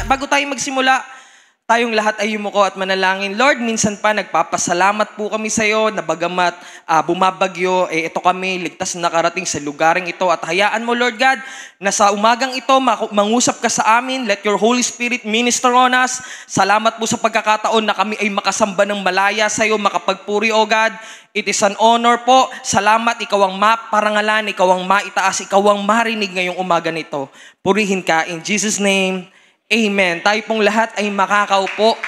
Bago tayo magsimula, tayong lahat ay yumuko at manalangin. Lord, minsan pa nagpapasalamat po kami sa iyo na bagamat bumabagyo, ito kami, ligtas na nakarating sa lugaring ito. At hayaan mo, Lord God, na sa umagang ito, mangusap ka sa amin. Let your Holy Spirit minister on us. Salamat po sa pagkakataon na kami ay makasamba ng malaya sa iyo, makapagpuri, O God. It is an honor po. Salamat, ikaw ang maparangalan, ikaw ang maitaas, ikaw ang marinig ngayong umaga nito. Purihin ka. In Jesus' name, Amen. Tayo pong lahat ay makakaupo.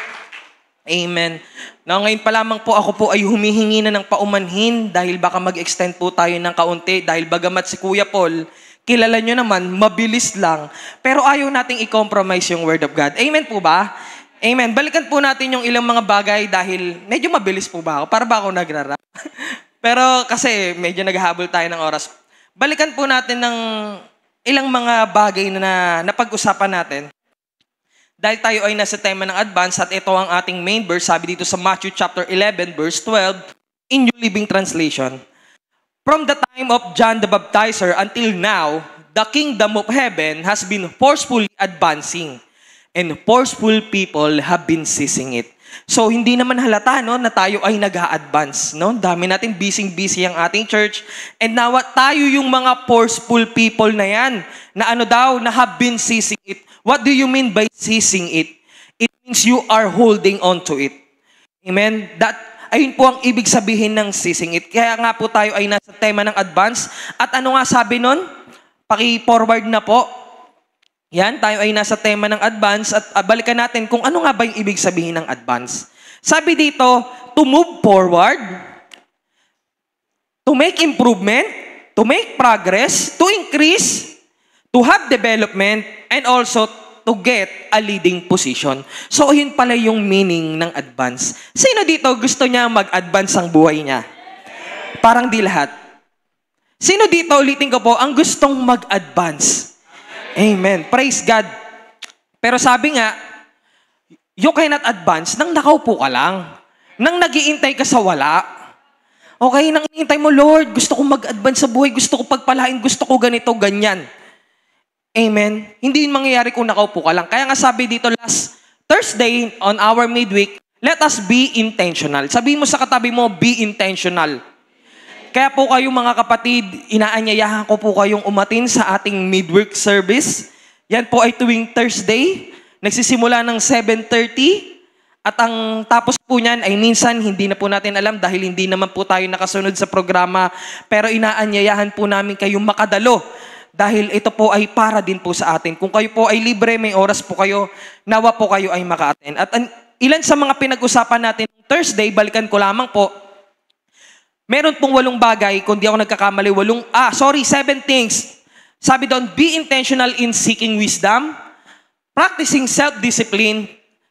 Amen. Now, ngayon pa lamang po ako po ay humihingi na ng paumanhin dahil baka mag-extend po tayo ng kaunti dahil bagamat si Kuya Paul, kilala nyo naman, mabilis lang. Pero ayaw nating i-compromise yung Word of God. Amen po ba? Amen. Balikan po natin yung ilang mga bagay dahil medyo mabilis po ba ako? Para ba ako nagrarap? Pero kasi medyo naghahabol tayo ng oras. Balikan po natin ng ilang mga bagay na napag-usapan natin. Dahil tayo ay nasa tema ng advance at ito ang ating main verse, sabi dito sa Matthew chapter 11, verse 12, in New Living Translation. From the time of John the Baptizer until now, the kingdom of heaven has been forcefully advancing and forceful people have been seizing it. So, hindi naman halata no, na tayo ay nag-a-advance. No? Dami natin busy ang ating church. And now, tayo yung mga forceful people na yan, na na have been seizing it. What do you mean by seizing it? It means you are holding on to it. Amen? Ayun po ang ibig sabihin ng seizing it. Kaya nga po tayo ay nasa tema ng advance. At ano nga sabi nun? Paki-forward na po. Yan, tayo ay nasa tema ng advance at balikan natin kung ano nga ba yung ibig sabihin ng advance. Sabi dito, to move forward, to make improvement, to make progress, to increase, to have development, and also to get a leading position. So, yun pala yung meaning ng advance. Sino dito gusto niya mag-advance ang buhay niya? Parang di lahat. Sino dito, ulitin ko po, ang gustong mag-advance? Amen. Praise God. Pero sabi nga, you cannot advance nang nakaupo ka lang. Nang nag-iintay ka sa wala. Okay, nang iniintay mo, Lord, gusto ko mag-advance sa buhay, gusto ko pagpalain, gusto ko ganito, ganyan. Amen. Hindi yun mangyayari kung nakaupo ka lang. Kaya nga sabi dito last Thursday on our midweek, let us be intentional. Sabihin mo sa katabi mo, be intentional. Kaya po kayo mga kapatid, inaanyayahan ko po kayong umatin sa ating midweek service. Yan po ay tuwing Thursday. Nagsisimula ng 7:30. At ang tapos po niyan ay minsan hindi na po natin alam dahil hindi naman po tayo nakasunod sa programa. Pero inaanyayahan po namin kayong makadalo. Dahil ito po ay para din po sa atin. Kung kayo po ay libre, may oras po kayo, nawa po kayo ay maka-attend. At ilan sa mga pinag-usapan natin Thursday, balikan ko lamang po, meron pong 8 bagay, kung di ako nagkakamali, 7 things. Sabi doon, be intentional in seeking wisdom, practicing self-discipline,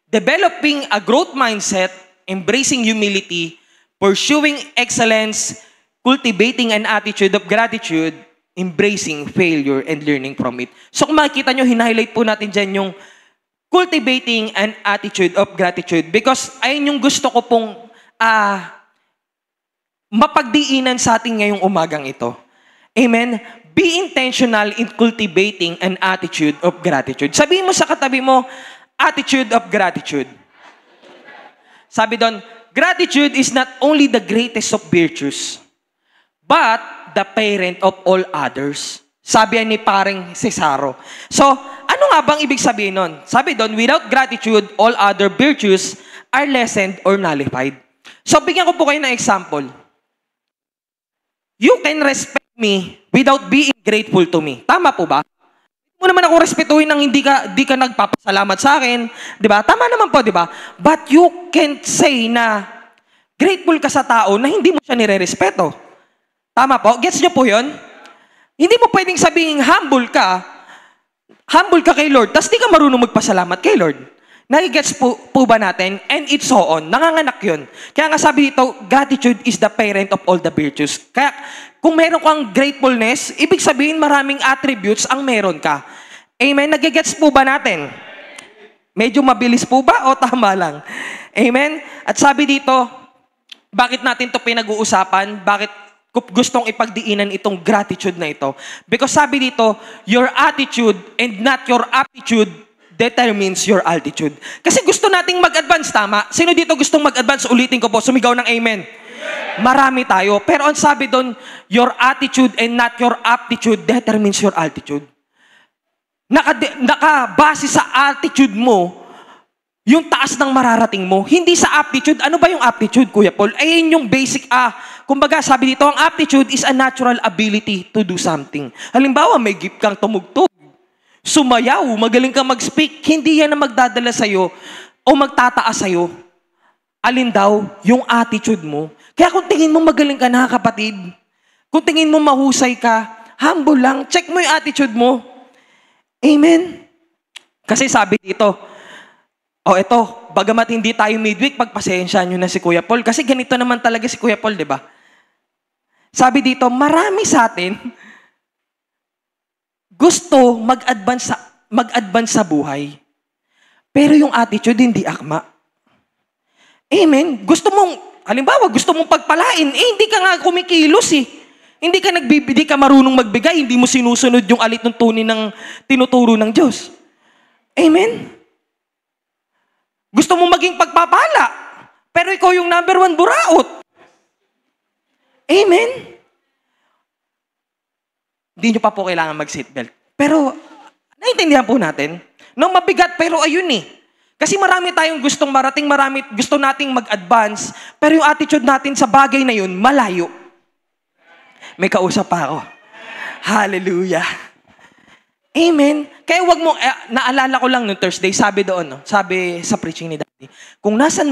developing a growth mindset, embracing humility, pursuing excellence, cultivating an attitude of gratitude, embracing failure and learning from it. So kung makikita nyo, hinighlight po natin dyan yung cultivating an attitude of gratitude because ayun yung gusto ko pong mapagdiinan sa atin ngayong umagang ito. Amen? Be intentional in cultivating an attitude of gratitude. Sabihin mo sa katabi mo, attitude of gratitude. Sabi doon, gratitude is not only the greatest of virtues, but the parent of all others. Sabi ni paring Cesaro. So, ano nga bang ibig sabihin nun? Sabi doon, without gratitude, all other virtues are lessened or nullified. So, bigyan ko po kayo ng example. You can respect me without being grateful to me. Tama po ba? Hindi mo naman ako respetuhin nang di ka nagpapasalamat sa akin. Di ba? Tama naman po, di ba? But you can't say na grateful ka sa tao na hindi mo siya nire-respeto. Tama po? Gets nyo po yun? Hindi mo pwedeng sabihin humble ka kay Lord, tas di ka marunong magpasalamat kay Lord. Nagigets po ba natin? And it's so on. Nanganganak yun. Kaya nga sabi dito, gratitude is the parent of all the virtues. Kaya kung meron kang gratefulness, ibig sabihin maraming attributes ang meron ka. Amen? Nagigets po ba natin? Medyo mabilis po ba o tama lang? Amen? At sabi dito, bakit natin to pinag-uusapan? Bakit gustong ipagdiinan itong gratitude na ito? Because sabi dito, your attitude and not your aptitude determines your altitude. Kasi gusto nating mag-advance, tama? Sino dito gustong mag-advance? Ulitin ko po, sumigaw ng amen. Marami tayo. Pero ang sabi doon, your attitude and not your aptitude determines your altitude. Nakabase sa attitude mo, yung taas ng mararating mo. Hindi sa aptitude. Ano ba yung aptitude, Kuya Paul? Ayun yung basic, kumbaga sabi dito, ang aptitude is a natural ability to do something. Halimbawa, may gift kang tumugtog, sumayaw, magaling kang mag-speak, hindi yan na magdadala sa'yo o magtataas sa'yo. Alin daw? Yung attitude mo. Kaya kung tingin mo magaling ka na, kapatid, kung tingin mo mahusay ka, humble lang, check mo yung attitude mo. Amen? Kasi sabi dito, eto, bagamat hindi tayo midweek, pagpasensya nyo na si Kuya Paul. Kasi ganito naman talaga si Kuya Paul, di ba? Sabi dito, marami sa atin gusto mag-advance sa buhay. Pero yung attitude, hindi akma. Amen? Halimbawa, gusto mong pagpalain, hindi ka nga kumikilos eh. Hindi ka marunong magbigay, hindi mo sinusunod yung alit ng tunin ng tinuturo ng Diyos. Amen? Gusto mo maging pagpapala, pero ikaw yung number 1 buraot. Amen? Hindi nyo pa po kailangan mag-seatbelt. Pero, naintindihan po natin, nang mabigat, pero ayun eh. Kasi marami tayong gustong marating, gusto nating mag-advance, pero yung attitude natin sa bagay na yun, malayo. May kausap pa ako. Hallelujah. Amen. Kaya wag mo, naalala ko lang noong Thursday, sabi doon, sabi sa preaching ni Daddy, kung nasan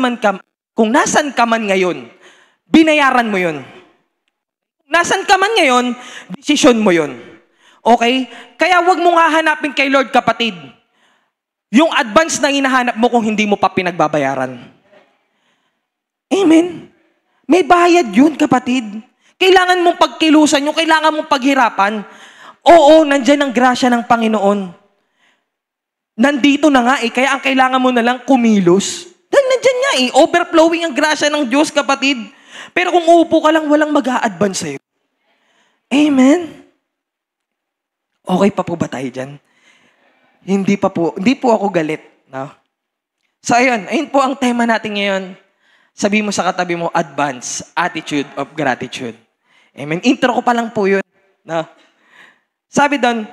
ka man ngayon, binayaran mo yun. Kung nasan ka man ngayon, desisyon mo yun. Okay? Kaya wag mo nga hanapin kay Lord, kapatid. Yung advance na hinahanap mo kung hindi mo pa pinagbabayaran. Amen. May bayad yun, kapatid. Kailangan mong pagkilusan yung kailangan mong paghirapan. Oo, nandyan ang grasya ng Panginoon. Nandito na nga kaya ang kailangan mo na lang kumilos. Dahil nandyan nga overflowing ang grasya ng Diyos, kapatid. Pero kung uupo ka lang, walang mag-a-advance sa'yo. Amen? Okay pa po ba tayo dyan? Hindi po ako galit. No? So ayun po ang tema natin ngayon. Sabi mo sa katabi mo, advance, attitude of gratitude. Amen? Intro ko pa lang po yun. No? Sabi doon,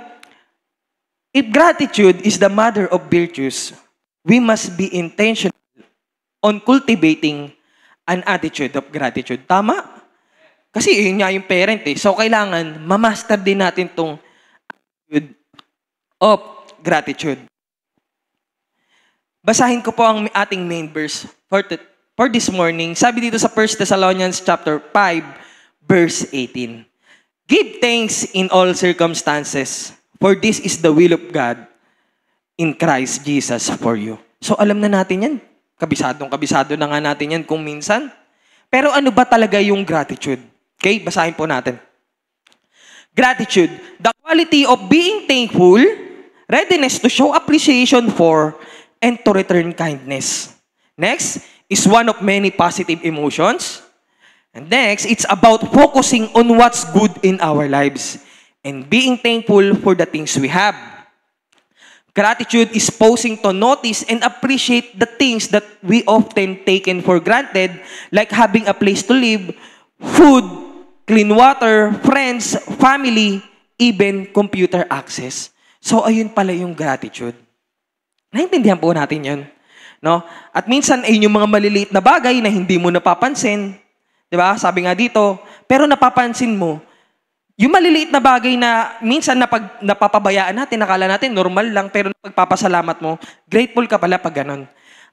if gratitude is the mother of virtues, we must be intentional on cultivating an attitude of gratitude. Tama? Kasi yun nga yung parent So, kailangan mamaster din natin tong attitude of gratitude. Basahin ko po ang ating main verse for this morning. Sabi dito sa 1 Thessalonians chapter 5, verse 18. Give thanks in all circumstances, for this is the will of God in Christ Jesus for you. So alam na natin yan. Kabisado na nga natin yan kung minsan. Pero ano ba talaga yung gratitude? Okay, basahin po natin. Gratitude, the quality of being thankful, readiness to show appreciation for, and to return kindness. Next is one of many positive emotions. And next, it's about focusing on what's good in our lives and being thankful for the things we have. Gratitude is pausing to notice and appreciate the things that we often taken for granted, like having a place to live, food, clean water, friends, family, even computer access. So, ayun pala yung gratitude. Naintindihan po natin yun. No? At minsan, ayun yung mga maliliit na bagay na hindi mo napapansin. Diba? Sabi nga dito, pero napapansin mo, yung maliliit na bagay na minsan napapabayaan natin, nakala natin normal lang, pero pagpapasalamat mo, grateful ka pala pag ganun.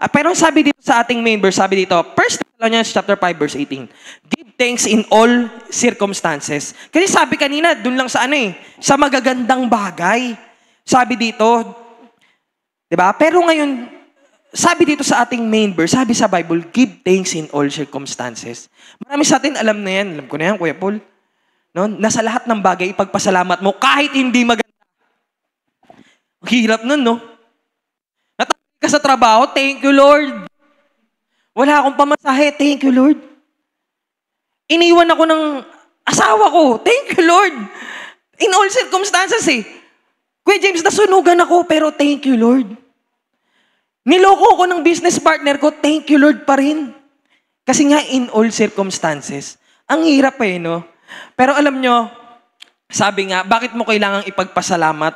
Pero sabi dito sa ating main verse, sabi dito, 1 Thessalonians chapter 5, verse 18, give thanks in all circumstances. Kasi sabi kanina, dun lang sa sa magagandang bagay. Sabi dito, diba? Pero ngayon, sabi dito sa ating main verse, sabi sa Bible, give thanks in all circumstances. Marami sa atin alam na yan. Alam ko na yan, Kuya Paul. No? Nasa lahat ng bagay, ipagpasalamat mo kahit hindi maganda. Hirap nun, no? Natanggal ka sa trabaho, thank you, Lord. Wala akong pamasahe, thank you, Lord. Iniwan ako ng asawa ko, thank you, Lord. In all circumstances, Kuya James, nasunugan ako, pero thank you, Lord. Niloko ko ng business partner ko, thank you Lord pa rin. Kasi nga in all circumstances, ang hirap eh, no? Pero alam nyo, sabi nga, bakit mo kailangang ipagpasalamat?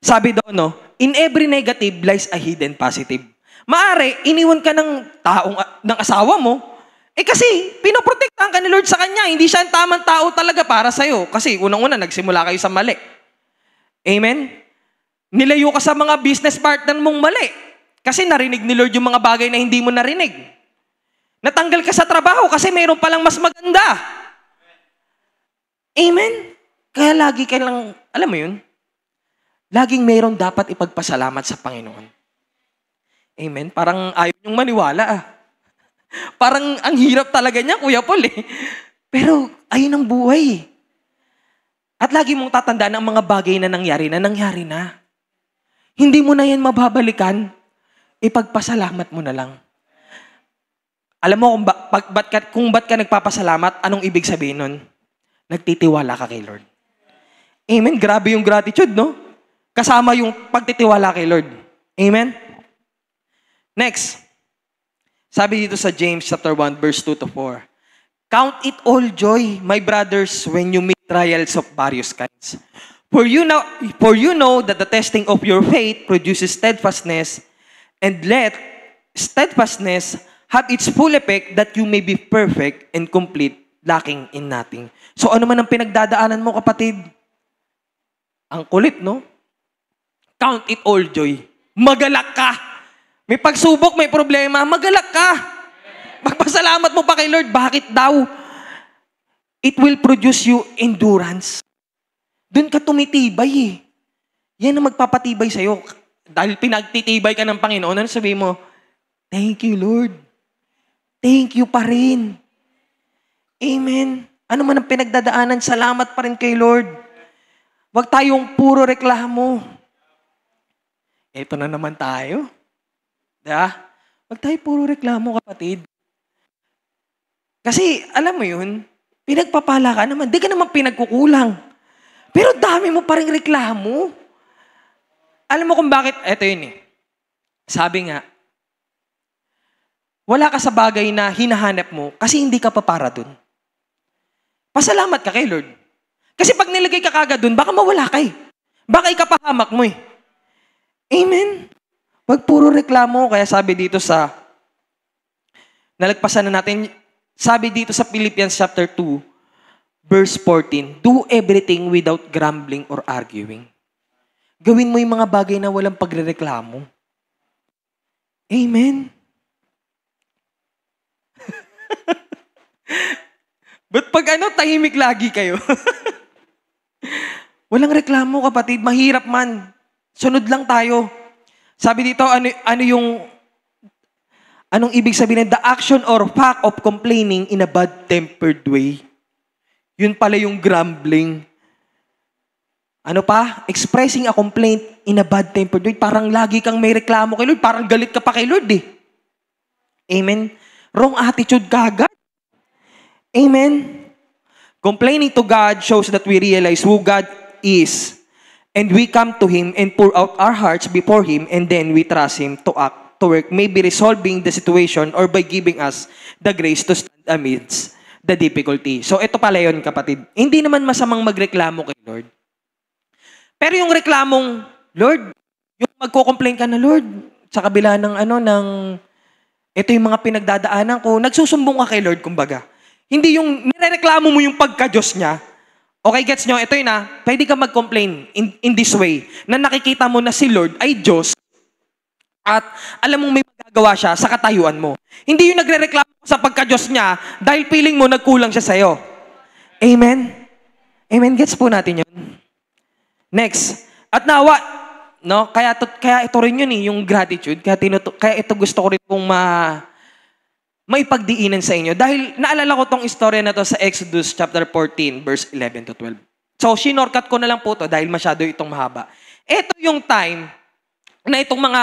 Sabi daw, no, in every negative lies a hidden positive. Maari, iniwan ka ng asawa mo, kasi pinoprotektahan ka ni Lord sa kanya. Hindi siya ang tamang tao talaga para sa'yo. Kasi unang-una, nagsimula kayo sa mali. Amen? Nilayo ka sa mga business partner mong mali. Kasi narinig ni Lord yung mga bagay na hindi mo narinig. Natanggal ka sa trabaho kasi mayroon palang mas maganda. Amen? Kaya lagi ka lang, alam mo yun, laging mayroon dapat ipagpasalamat sa Panginoon. Amen? Parang ayaw niyong maniwala Parang ang hirap talaga niya, Kuya Paul Pero ayun ang buhay. At lagi mong tatandaan ang mga bagay na nangyari na. Hindi mo na yan mababalikan. Ipagpasalamat mo na lang. Alam mo kung ba't ka nagpapasalamat, anong ibig sabihin nun? Nagtitiwala ka kay Lord. Amen? Grabe yung gratitude, no? Kasama yung pagtitiwala kay Lord. Amen? Next. Sabi dito sa James chapter 1, verse 2 to 4. Count it all joy, my brothers, when you meet trials of various kinds. For you know that the testing of your faith produces steadfastness, and let steadfastness have its full effect that you may be perfect and complete, lacking in nothing. So ano man ang pinagdadaanan mo, kapatid? Ang kulit, no? Count it all joy. Magalak ka. May pagsubok, may problema, magalak ka. Magpasalamat mo pa kay Lord. Bakit daw? It will produce you endurance. Doon ka tumitibay Yan ang magpapatibay sa'yo. Dahil pinagtitibay ka ng Panginoon, ano sabihin mo? Thank you, Lord. Thank you pa rin. Amen. Ano man ang pinagdadaanan, salamat pa rin kay Lord. Huwag tayong puro reklamo. Ito na naman tayo. Huwag tayo puro reklamo, kapatid. Kasi, alam mo yun, pinagpapala ka naman, di ka naman pinagkukulang. Pero dami mo pa rin reklamo. Alam mo kung bakit? Ito yun Sabi nga, wala ka sa bagay na hinahanap mo kasi hindi ka pa para dun. Pasalamat ka kay Lord. Kasi pag nilagay ka kagad dun, baka mawala ka Baka ikapahamak mo Amen? Wag puro reklamo. Kaya sabi dito nalagpasan na natin, sabi dito sa Philippians chapter 2, verse 14, do everything without grumbling or arguing. Gawin mo yung mga bagay na walang pagrereklamo. Amen? But pag tahimik lagi kayo. Walang reklamo, kapatid. Mahirap man. Sunod lang tayo. Sabi dito, anong ibig sabihin? The action or fact of complaining in a bad-tempered way. Yun pala yung grumbling. Ano pa? Expressing a complaint in a bad-tempered way. Parang lagi kang may reklamo kay Lord. Parang galit ka pa kay Lord Amen? Wrong attitude ka agad. Amen? Complaining to God shows that we realize who God is. And we come to Him and pour out our hearts before Him, and then we trust Him to act, to work, maybe resolving the situation or by giving us the grace to stand amidst the difficulty. So ito pala yun, kapatid. Hindi naman masamang magreklamo kay Lord. Pero yung reklamong, Lord, yung magko-complain ka na, Lord, sa kabila ng ito yung mga pinagdadaanan ko, nagsusumbong ka kay Lord, kumbaga. Hindi yung nirereklamo mo yung pagka-Diyos niya. Okay, gets nyo? Ito yun pwede ka mag-complain in this way, na nakikita mo na si Lord ay Diyos at alam mong may magagawa siya sa katayuan mo. Hindi yung nagre-reklamo sa pagka-Diyos niya dahil feeling mo nagkulang siya sa'yo. Amen? Amen? Gets po natin yun. Next. At nawa, no? Kaya ito rin yun yung gratitude. Kaya ito gusto ko rin pong maipagdiinan sa inyo. Dahil naalala ko tong istorya na to sa Exodus chapter 14, verse 11 to 12. So, shinortcut ko na lang po to dahil masyado itong mahaba. Ito yung time na itong mga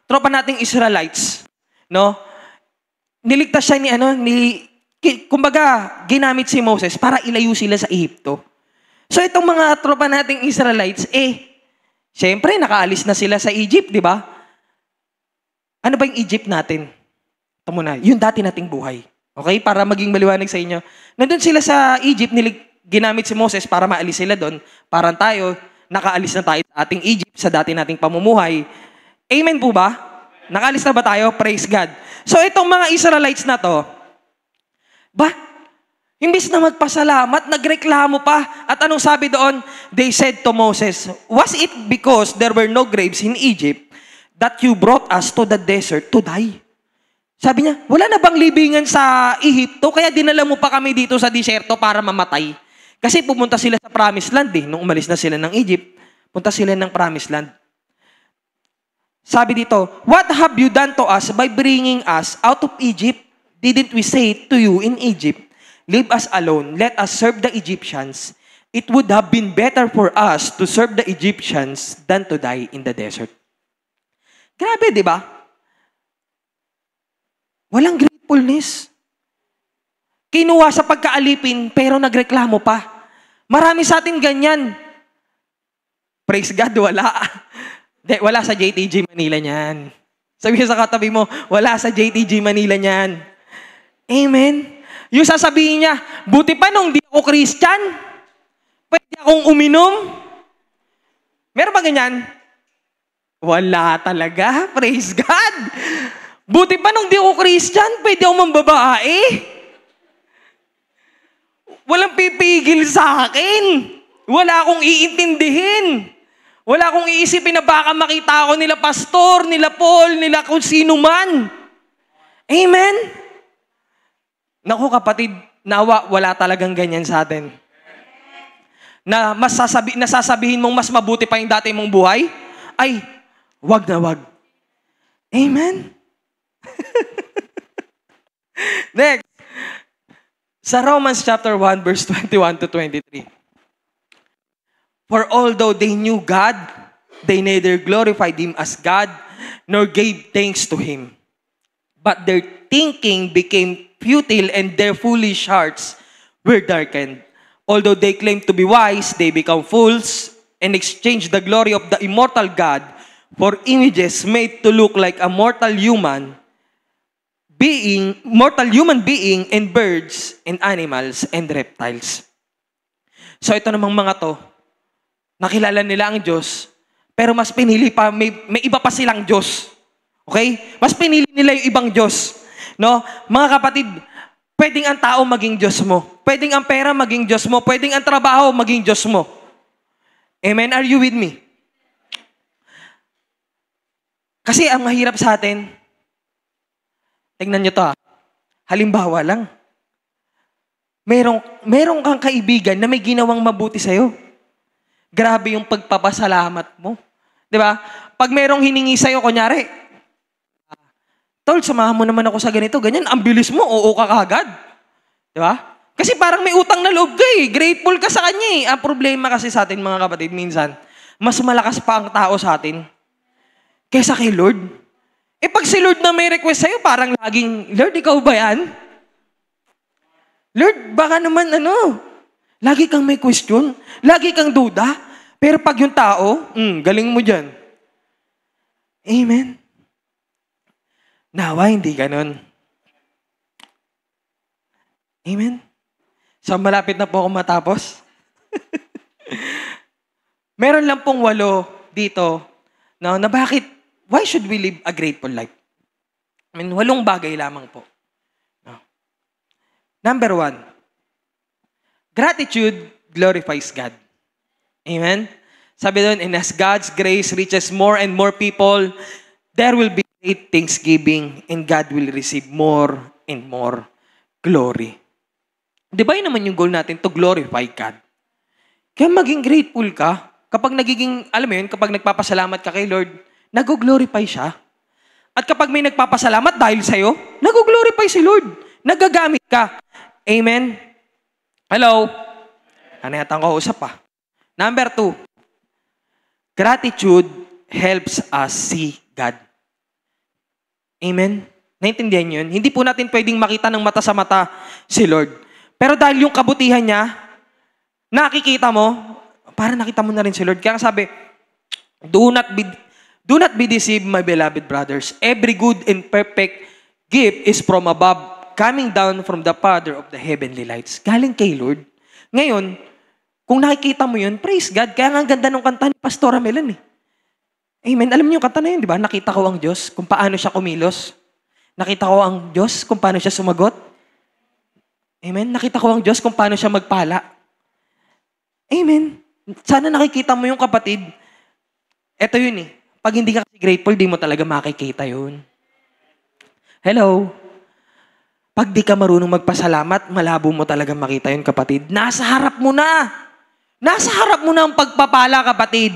tropa nating Israelites, no? Niligtas siya kumbaga, ginamit si Moses para ilayo sila sa Ehipto. So, itong mga tropa nating Israelites, syempre, nakaalis na sila sa Egypt, di ba? Ano ba yung Egypt natin? Ito muna, yung dati nating buhay. Okay? Para maging maliwanag sa inyo. Nandun sila sa Egypt, ginamit si Moses para maalis sila doon. Parang tayo, nakaalis na tayo sa ating Egypt, sa dati nating pamumuhay. Amen po ba? Nakaalis na ba tayo? Praise God. So itong mga Israelites na to, imbis na magpasalamat, nagreklamo pa. At anong sabi doon? They said to Moses, was it because there were no graves in Egypt that you brought us to the desert to die? Sabi niya, wala na bang libingan sa Ehipto? Kaya dinala mo pa kami dito sa disyerto para mamatay. Kasi pumunta sila sa Promised Land nung umalis na sila ng Egypt. Punta sila ng Promised Land. Sabi dito, what have you done to us by bringing us out of Egypt? Didn't we say to you in Egypt, leave us alone, let us serve the Egyptians? It would have been better for us to serve the Egyptians than to die in the desert. Grabe, di ba? Walang gratefulness. Kinuha sa pagkaalipin, pero nagreklamo pa. Marami sa atin ganyan. Praise God, wala. Wala sa JTG Manila niyan. Sabi sa katabi mo, wala sa JTG Manila niyan. Amen? Yung sasabihin niya, buti pa nung di ako Christian, pwede akong uminom. Meron ba ganyan? Wala talaga. Praise God. Buti pa nung di ako Christian, pwede ako mambabae. Walang pipigil sa akin. Wala akong iintindihin. Wala akong iisipin na baka makita ako nila pastor, nila Paul, nila kung sino man. Amen? Naku kapatid, nawa, wala talagang ganyan sa atin. Na nasasabihin mong mas mabuti pa yung dati mong buhay, ay, wag na wag. Amen? Next. Sa Romans chapter 1, verse 21 to 23. For although they knew God, they neither glorified Him as God, nor gave thanks to Him. But their thinking became futile and their foolish hearts were darkened. Although they claimed to be wise, they become fools and exchanged the glory of the immortal God for images made to look like a mortal human being and birds and animals and reptiles. So ito namang mga to, nakilala nila ang Diyos, pero mas pinili pa, may iba pa silang Diyos. Okay? Mas pinili nila yung ibang Diyos. No? Mga kapatid, pwedeng ang tao maging Diyos mo. Pwedeng ang pera maging Diyos mo. Pwedeng ang trabaho maging Diyos mo. Amen? Are you with me? Kasi ang mahirap sa atin, tingnan nyo to ha. Halimbawa lang. Merong kang kaibigan na may ginawang mabuti sa'yo. Grabe yung pagpapasalamat mo. Di ba? Pag merong hiningi sa'yo, kunyari, Tol, samahan mo naman ako sa ganito, ganyan, ang bilis mo, oo ka kagad. Di ba? Kasi parang may utang na loob ka eh. Grateful ka sa kanya eh. Ang problema kasi sa atin mga kapatid, minsan, mas malakas pa ang tao sa atin kaysa kay Lord. Eh pag si Lord na may request sa'yo, parang laging, Lord, ikaw ba yan? Lord, baka naman lagi kang may question, lagi kang duda, pero pag yung tao, galing mo dyan. Amen? Nawa, hindi ganun. Amen? So, malapit na po ako matapos. Meron lang pong 8 dito, na why should we live a grateful life? I mean, 8 bagay lamang po. Number 1, gratitude glorifies God. Amen? Sabi doon, and as God's grace reaches more and more people, there will be great thanksgiving and God will receive more and more glory. Di ba yun naman yung goal natin, to glorify God? Kaya maging grateful ka, kapag kapag nagpapasalamat ka kay Lord, nag-glorify siya. At kapag may nagpapasalamat dahil sa'yo, nag-glorify si Lord. Nagagamit ka. Amen? Hello? Ano yata ang kausap pa? Number 2, gratitude helps us see God. Amen? Naintindihan yun? Hindi po natin pwedeng makita ng mata sa mata si Lord. Pero dahil yung kabutihan niya, nakikita mo, para nakita mo na rin si Lord. Kaya sabi, Do not be deceived, my beloved brothers. Every good and perfect gift is from above, coming down from the Father of the heavenly lights. Galing kay Lord. Ngayon, kung nakikita mo yun, praise God. Kaya nga ang ganda ng kanta ni Pastora Melan eh. Amen. Alam niyo yung kanta na yun, di ba? Nakita ko ang Diyos kung paano siya kumilos. Nakita ko ang Diyos kung paano siya sumagot. Amen. Nakita ko ang Diyos kung paano siya magpala. Amen. Sana nakikita mo yung kapatid. Ito yun eh. Pag hindi ka kasi grateful, di mo talaga makikita yun. Hello? Pag di ka marunong magpasalamat, malabo mo talaga makita yun, kapatid. Nasa harap mo na. Nasa harap mo na ang pagpapala, kapatid.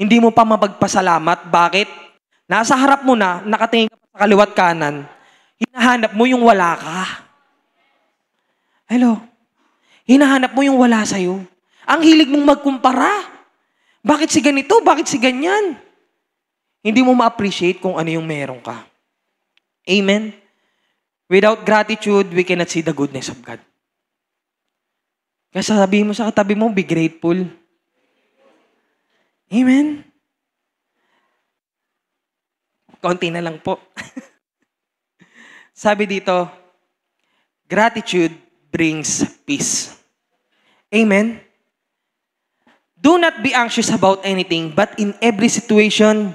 Hindi mo pa mapagpasalamat. Bakit? Nasa harap mo na, nakatingin ka pa sa kaliwat kanan, hinahanap mo yung wala ka. Hello? Hinahanap mo yung wala sa'yo. Ang hilig mong magkumpara. Bakit si ganito? Bakit si ganyan? Hindi mo ma-appreciate kung ano yung meron ka. Amen? Without gratitude, we cannot see the goodness of God. Kaya sabihin mo sa katabi mo, be grateful. Amen? Konti na lang po. Sabi dito, gratitude brings peace. Amen? Do not be anxious about anything, but in every situation,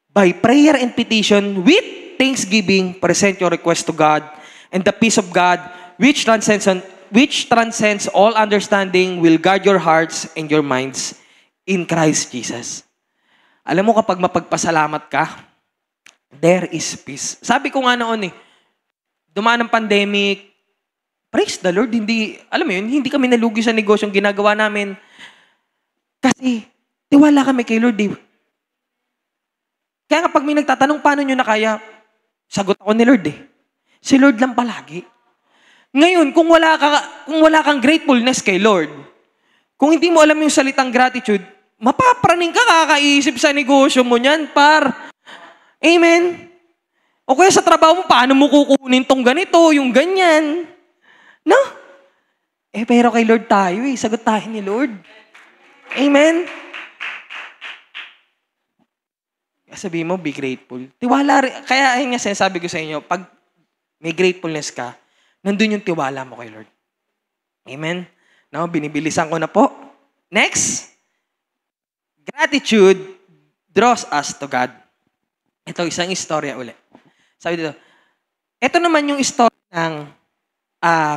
by prayer and petition, with thanksgiving, present your request to God, and the peace of God, which transcends all understanding, will guard your hearts and your minds in Christ Jesus. Alam mo, kapag mapagpasalamat ka, there is peace. Sabi ko nga noon dumaan ang pandemic, praise the Lord, alam mo yun, hindi kami nalugi sa negosyong ginagawa namin. Kasi, tiwala kami kay Lord. Kaya kapag may nagtatanong, paano nyo na kaya? Sagot ako ni Lord Si Lord lang palagi. Ngayon, kung wala kang gratefulness kay Lord, kung hindi mo alam yung salitang gratitude, mapapraning ka, kakaisip sa negosyo mo niyan, par. Amen? O kaya sa trabaho mo, paano mo kukunin tong ganito, yung ganyan? No? Pero kay Lord tayo sagot tayo ni Lord. Amen? Sabihin mo, be grateful. Tiwala rin. Kaya ayun nga sinasabi ko sa inyo, pag may gratefulness ka, nandun yung tiwala mo kay Lord. Amen? Now, binibilisan ko na po. Next. Gratitude draws us to God. Ito, isang istorya ulit. Sabi dito, ito naman yung istorya ng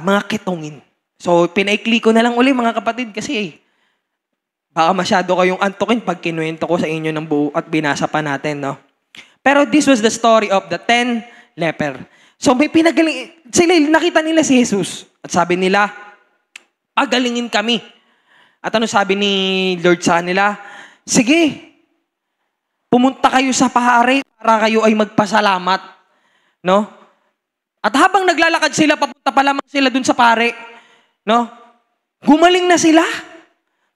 mga kitungin. So, pinaikli ko na lang uli mga kapatid kasi baka masyado kayong antukin pag kinuwento ko sa inyo ng buo at binasa pa natin, no? Pero this was the story of the 10 leper. So may pinagaling, sila nakita nila si Jesus. At sabi nila, pagalingin kami. At ano sabi ni Lord sa nila? Sige, pumunta kayo sa pahari para kayo ay magpasalamat. No? At habang naglalakad sila, papunta pa lamang sila dun sa pahari. No? Gumaling na sila.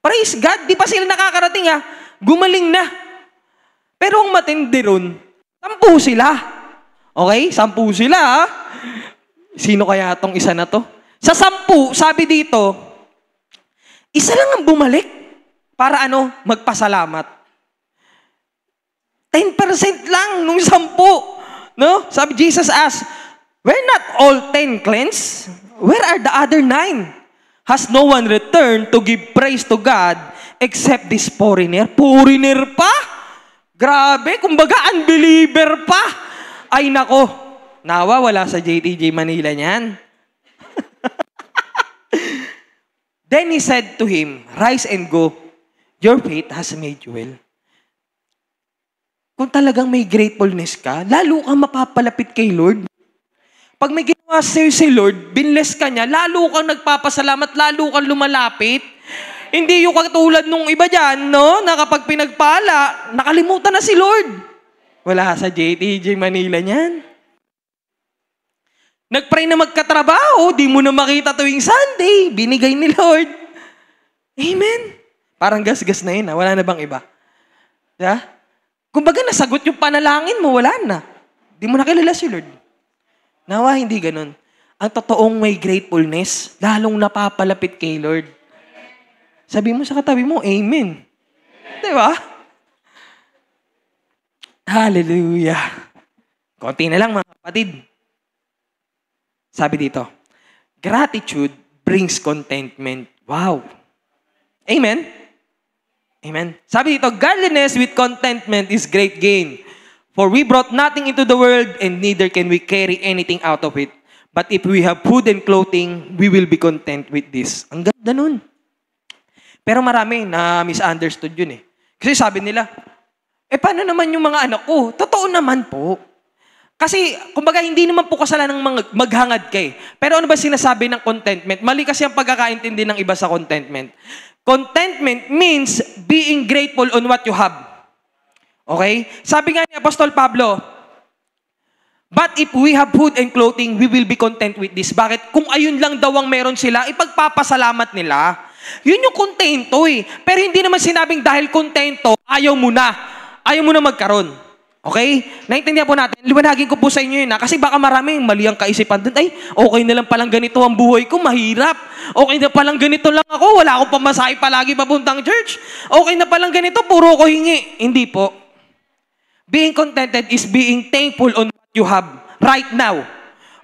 Praise God, di pa sila nakakarating gumaling na. Pero ang matindi ron, 10 sila. Okay? 10 sila Sino kaya tong isa na to? Sa 10, sabi dito, isa lang ang bumalik para magpasalamat. 10% lang nung 10. No? Sabi Jesus asked, were not all 10 cleansed? Where are the other 9? Has no one returned to give praise to God except this foreigner? Foreigner pa? Grabe, kumbaga unbeliever pa. Ay nako, nawa wala sa JTJ Manila niyan. Then he said to him, rise and go. Your faith has made you well. Kung talagang may gratefulness ka, lalo kang mapapalapit kay Lord. Pag may ginawa sa'yo si Lord, binless ka niya, lalo kang nagpapasalamat, lalo kang lumalapit. Hindi yung katulad nung iba dyan, no? Na kapag pinagpala, nakalimutan na si Lord. Wala sa JTJ Manila niyan. Nagpray na magkatrabaho, di mo na makita tuwing Sunday, binigay ni Lord. Amen. Parang gas-gas na yun, wala na bang iba? Yeah? Kumbaga nasagot yung panalangin mo, wala na. Di mo na kilala si Lord. Nawa, hindi ganun. Ang totoong may gratefulness, lalong napapalapit kay Lord. Sabi mo sa katabi mo, Amen. Di ba? Hallelujah. Konti na lang mga kapatid. Sabi dito, gratitude brings contentment. Wow. Amen? Amen. Sabi dito, godliness with contentment is great gain. For we brought nothing into the world and neither can we carry anything out of it. But if we have food and clothing, we will be content with this. Ang ganda nun. Pero marami na misunderstood yun eh. Kasi sabi nila, paano naman yung mga anak ko? Totoo naman po. Kasi, kumbaga, hindi naman po kasalanan ng maghangad kay. Pero ano ba sinasabi ng contentment? Mali kasi ang pagkakaintindi ng iba sa contentment. Contentment means being grateful on what you have. Okay? Sabi nga ni Apostol Pablo, but if we have food and clothing, we will be content with this. Bakit? Kung ayun lang daw ang meron sila, ipagpapasalamat nila. Yun yung kontento eh. Pero hindi naman sinabing dahil kontento, ayaw mo na. Ayaw mo na magkaroon. Okay? Naintindihan po natin. Liwanagin ko po sa inyo yun kasi baka maraming mali ang kaisipan dun. Ay, okay na lang palang ganito ang buhay ko, mahirap. Okay na palang ganito lang ako, wala akong pamasahe palagi papuntang church. Okay na palang ganito, puro ko hingi. Hindi po. Being contented is being thankful on what you have right now.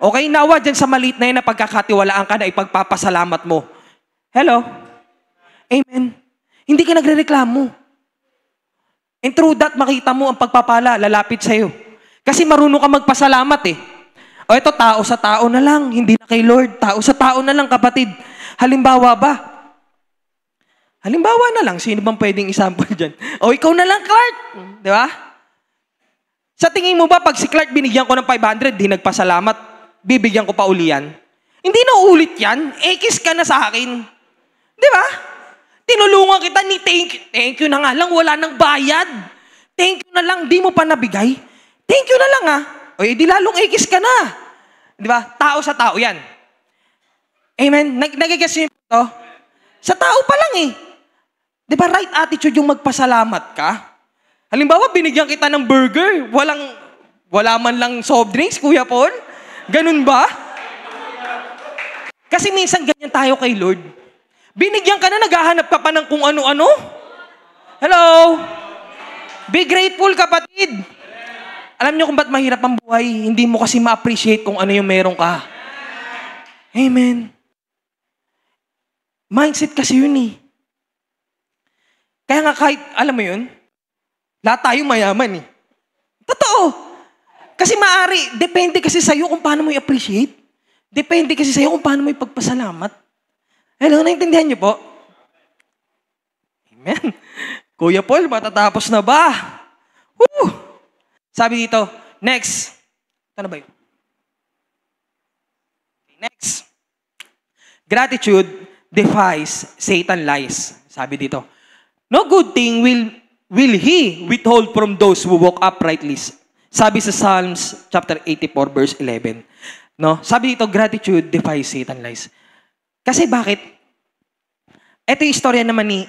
Okay? Nawa dyan sa maliit na yun na pagkakatiwalaan ka na ipagpapasalamat mo. Hello? Amen. Hindi ka nagre-reklamo. And through that, makita mo ang pagpapala, lalapit sa'yo. Kasi marunong ka magpasalamat eh. O ito, tao sa tao na lang, hindi na kay Lord. Tao sa tao na lang, kapatid. Halimbawa ba? Halimbawa na lang, sino bang pwedeng example dyan? O ikaw na lang, Clark. Di ba? Sa tingin mo ba, pag si Clark binigyan ko ng 500, di nagpasalamat, bibigyan ko pa uli yan? Hindi na ulit yan. Ekis ka na sa akin. Di ba? Tinulungan kita ni thank you na nga lang, wala nang bayad. Thank you na lang, di mo pa nabigay. Thank you na lang O di lalong ekis ka na. Di ba? Tao sa tao yan. Amen? Nagigets niyo ito? Sa tao pa lang eh. Di ba right attitude yung magpasalamat ka? Halimbawa, binigyan kita ng burger, wala man lang soft drinks, Kuya Paul? Ganun ba? Kasi minsan ganyan tayo kay Lord. Binigyan ka na, naghahanap ka pa ng kung ano-ano? Hello? Be grateful, kapatid. Alam niyo kung ba't mahirap ang buhay? Hindi mo kasi ma-appreciate kung ano yung meron ka. Amen. Mindset kasi yun eh. Kaya nga kahit, alam mo yun, lahat tayo mayaman eh. Totoo. Kasi maaari, depende kasi sa'yo kung paano mo i-appreciate. Depende kasi sa'yo kung paano mo ipagpasalamat. Hello, naintindihan niyo po? Amen. Kuya Paul, matatapos na ba? Woo! Sabi dito, next. Ano ba yun? Next. Gratitude defies Satan lies. Sabi dito, no good thing will he withhold from those who walk uprightly. Sabi sa Psalms chapter 84 verse 11. No? Sabi dito, gratitude defies Satan lies. Kasi bakit? Ito yung istorya naman ni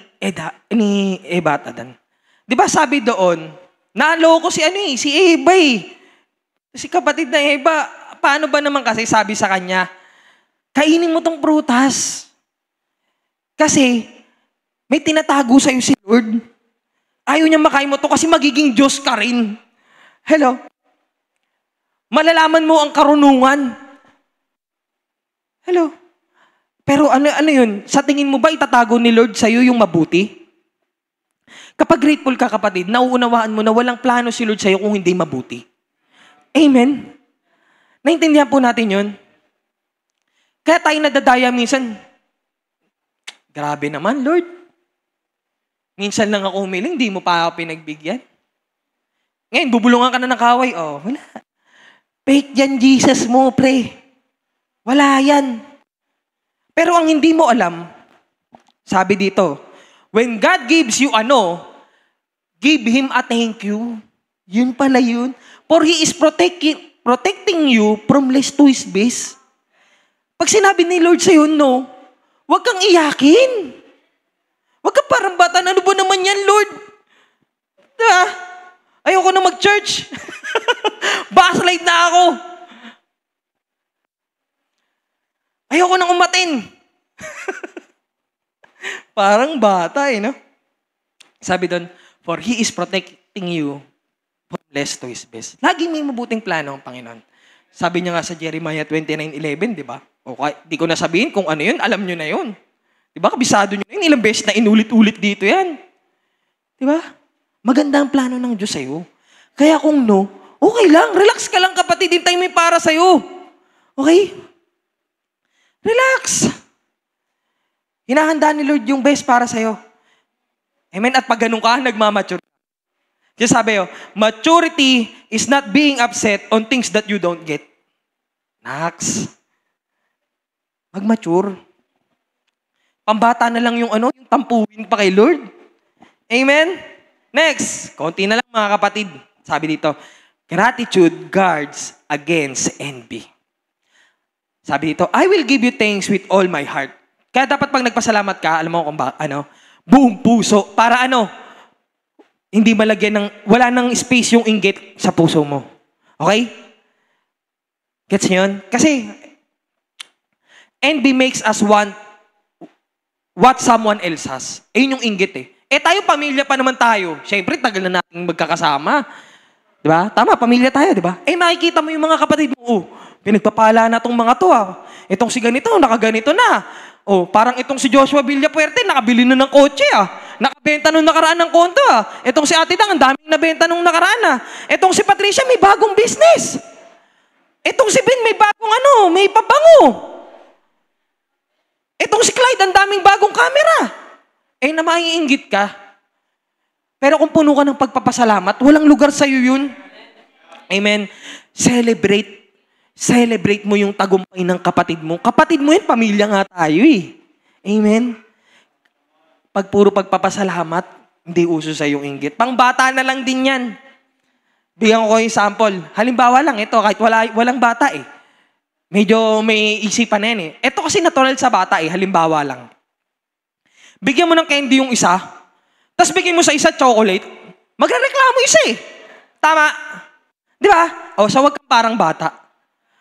Eva at Adan. Di ba sabi doon, naloko si Eva eh. Si kapatid na Eva, paano ba naman kasi sabi sa kanya, kainin mo tong prutas. Kasi may tinatago sa'yo si Lord. Ayaw niya makain mo to kasi magiging Diyos ka rin. Hello? Malalaman mo ang karunungan. Hello? Pero ano yun? Sa tingin mo ba itatago ni Lord sa'yo yung mabuti? Kapag grateful ka, kapatid, nauunawaan mo na walang plano si Lord sa'yo kung hindi mabuti. Amen? Naintindihan po natin yun? Kaya tayo nadadaya minsan, grabe naman, Lord. Minsan lang ako humiling, di mo pa ako pinagbigyan. Ngayon, bubulungan ka na ng kaway. Oh, wala. Fake yan, Jesus mo, pre. Wala yan. Pero ang hindi mo alam, sabi dito, when God gives you give Him a thank you. Yun pala yun. For He is protecting you from less to His base. Pag sinabi ni Lord sa'yo, no, huwag kang iyakin. Huwag kang parang bata, ano ba naman yan, Lord? Diba? Ayoko na mag-church. Backslide na ako. Ayoko nang umatin. Parang bata no? Sabi doon, for He is protecting you homeless to his best. Laging may mabuting plano ang Panginoon. Sabi niya nga sa Jeremiah 29:11, di ba? O di ko na sabihin kung ano yun, alam nyo na yun. Di ba? Kabisado nyo na yun. Ilang beses na inulit-ulit dito yan. Di ba? Maganda ang plano ng Diyos sa'yo. Kaya kung no, okay lang. Relax ka lang kapatid. Hintay mo yung para sa'yo. Okay? Relax. Hinahanda ni Lord yung best para sa'yo. Amen? At pag ganun ka, nagmamature. Kaya sabi yo, maturity is not being upset on things that you don't get. Nax. Mag-mature. Pambata na lang yung yung tampuhin pa kay Lord. Amen? Next, konti na lang mga kapatid. Sabi dito, gratitude guards against envy. Sabi dito, I will give you thanks with all my heart. Kaya dapat pag nagpasalamat ka, alam mo kung buong puso, para hindi malagyan wala nang space yung inggit sa puso mo. Okay? Gets niyo yun? Kasi, envy makes us want what someone else has. Yun yung inggit tayo, pamilya pa naman tayo. Siyempre, tagal na natin magkakasama. Di ba? Tama, pamilya tayo, di ba? Makikita mo yung mga kapatid mo, pinagpapala na tong mga to, Itong si ganito, nakaganito na. Parang itong si Joshua Villapuerte, nakabili na ng kotse, Nakabenta nung nakaraan ng konto, Itong si Ate Dang, ang daming nabenta nung nakaraan, Itong si Patricia, may bagong business. Itong si Ben, may bagong may pabango. Itong si Clyde, ang daming bagong camera. Na maiinggit ka. Pero kung puno ka ng pagpapasalamat, walang lugar sa'yo yun. Amen. Celebrate mo yung tagumpay ng kapatid mo. Kapatid mo yun, pamilya nga tayo Amen. Pag puro pagpapasalamat, hindi uso sa yung inggit. Pangbata na lang din yan. Bigyan ko yung sample. Halimbawa lang, ito, kahit walang bata Medyo may isipan na yan Ito kasi natural sa bata halimbawa lang. Bigyan mo ng candy yung isa, tapos bigyan mo sa isa chocolate, magrereklamo isa Tama? Di ba? So wag kang parang bata.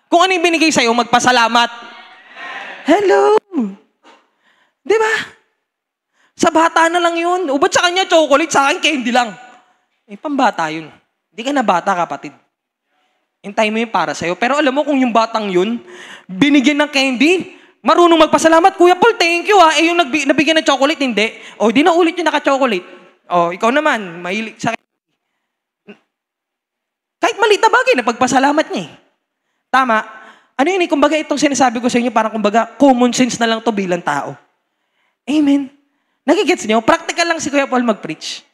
Kung ano yung binigay sa'yo, magpasalamat. Hello! Di ba? Sa bata na lang yun. Ba't sa kanya chocolate, sa akin candy lang? Pambata yun. Hindi ka na bata, kapatid. Hintay mo yung para sa'yo. Pero alam mo kung yung batang yun, binigyan ng candy, marunong magpasalamat, Kuya Paul, thank you yung nabigyan ng chocolate, hindi. Di na ulit yung naka-chocolate. Ikaw naman, mahilig sa kahit maliit na bagay na pagpasalamat niya Tama. Ano yun kumbaga itong sinasabi ko sa inyo, parang kumbaga common sense na lang to bilang tao. Amen. Nagigets niyo? Practical lang si Kuya Paul mag-preach.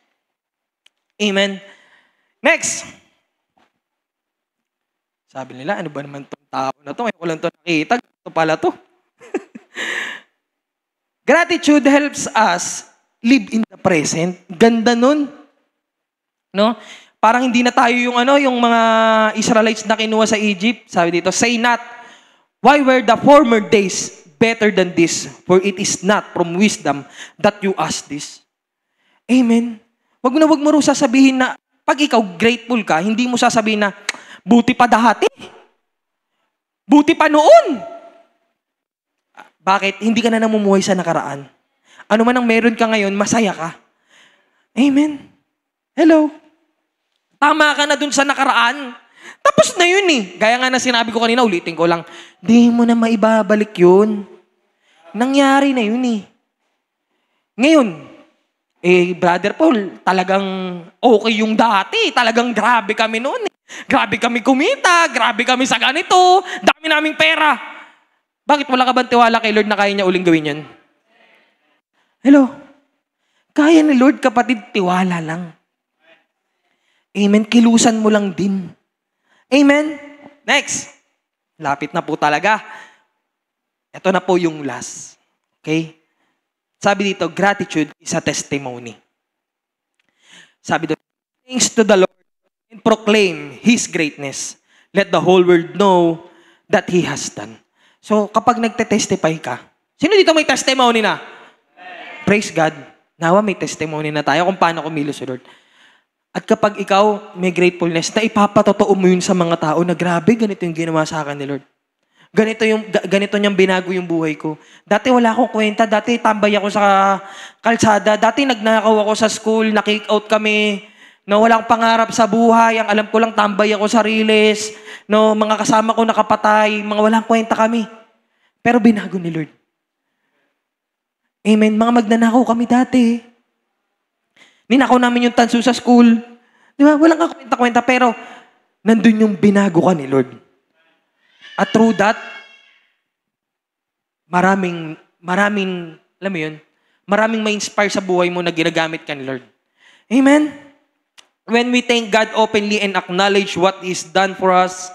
Amen. Next. Sabi nila, ano ba naman itong tao na to? Ngayon ko lang ito nakita. Ito pala to. Gratitude helps us live in the present. Ganda nun. No? Parang hindi na tayo yung yung mga Israelites na kinuha sa Egypt. Sabi dito, say not, why were the former days better than this? For it is not from wisdom that you ask this. Amen. Wag mo rin sasabihin na, pag ikaw grateful ka, hindi mo sasabihin na, buti pa dati. Buti pa noon. Bakit? Hindi ka na namumuhay sa nakaraan. Ano man ang meron ka ngayon, masaya ka. Amen. Hello. Tama ka na dun sa nakaraan. Tapos na yun Gaya nga na sinabi ko kanina, ulitin ko lang. Di mo na maibabalik yun. Nangyari na yun Ngayon, Brother Paul, talagang okay yung dati. Talagang grabe kami noon Grabe kami kumita, grabe kami sa ganito, dami naming pera. Bakit wala ka bang tiwala kay Lord na kaya niya uling gawin yan? Hello? Kaya ni Lord, kapatid, tiwala lang. Amen. Kilusan mo lang din. Amen. Next. Lapit na po talaga. Ito na po yung last. Okay? Sabi dito, gratitude is a testimony. Sabi dito, thanks to the Lord and proclaim His greatness. Let the whole world know that He has done. So, kapag nagte-testify ka, sino dito may testimony na? Praise God. Nawa may testimony na tayo kung paano kumilos si Lord. At kapag ikaw may gratefulness, na ipapatotoo mo yun sa mga tao na grabe, ganito yung ginawa sa akin ni Lord. Ganito niyang binago yung buhay ko. Dati wala akong kwenta. Dati tambay ako sa kalsada. Dati nagnakaw ako sa school. Na-kick out kami. No, wala akong pangarap sa buhay. Ang alam ko lang, tambay ako sa riles. No, mga kasama ko nakapatay. Mga walang kwenta kami. Pero binago ni Lord. Amen. Mga magnanakaw kami dati. Ninakaw namin yung tanso sa school. Di ba? Walang kakwenta-kwenta. Pero, nandun yung binago ka ni Lord. At through that, maraming, alam mo yun, maraming ma-inspire sa buhay mo na ginagamit ka ni Lord. Amen? When we thank God openly and acknowledge what is done for us,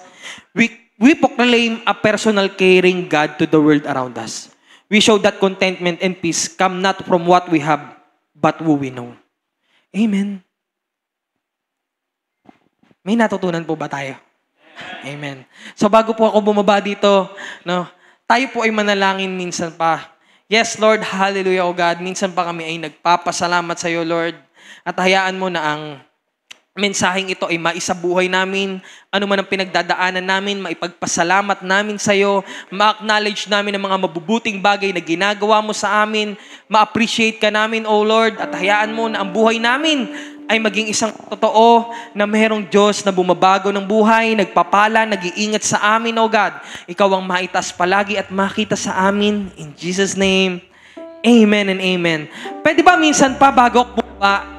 we proclaim a personal caring God to the world around us. We show that contentment and peace come not from what we have, but who we know. Amen. May natutunan po ba tayo? Amen. So bago po ako bumaba dito, no, tayo po ay manalangin minsan pa. Yes, Lord, hallelujah, O God. Minsan pa kami ay nagpapasalamat sa iyo, Lord. At hayaan mo na ang mensaheng ito ay maisabuhay namin, ano man ang pinagdadaanan namin, maipagpasalamat namin sa iyo, ma-acknowledge namin ang mga mabubuting bagay na ginagawa mo sa amin, ma-appreciate ka namin, O Lord, at hayaan mo na ang buhay namin ay maging isang totoo na mayroong Diyos na bumabago ng buhay, nagpapala, nag-iingat sa amin, O God. Ikaw ang maitas palagi at makita sa amin. In Jesus' name, amen and amen. Pwede ba minsan pa bago ako bumaba,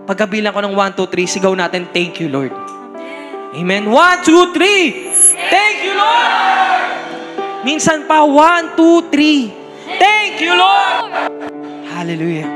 pagkabilang ko ng 1, 2, 3, sigaw natin, thank you, Lord. Amen. 1, 2, 3. Thank you, Lord. Minsan pa, 1, 2, 3. Thank you, Lord. Hallelujah.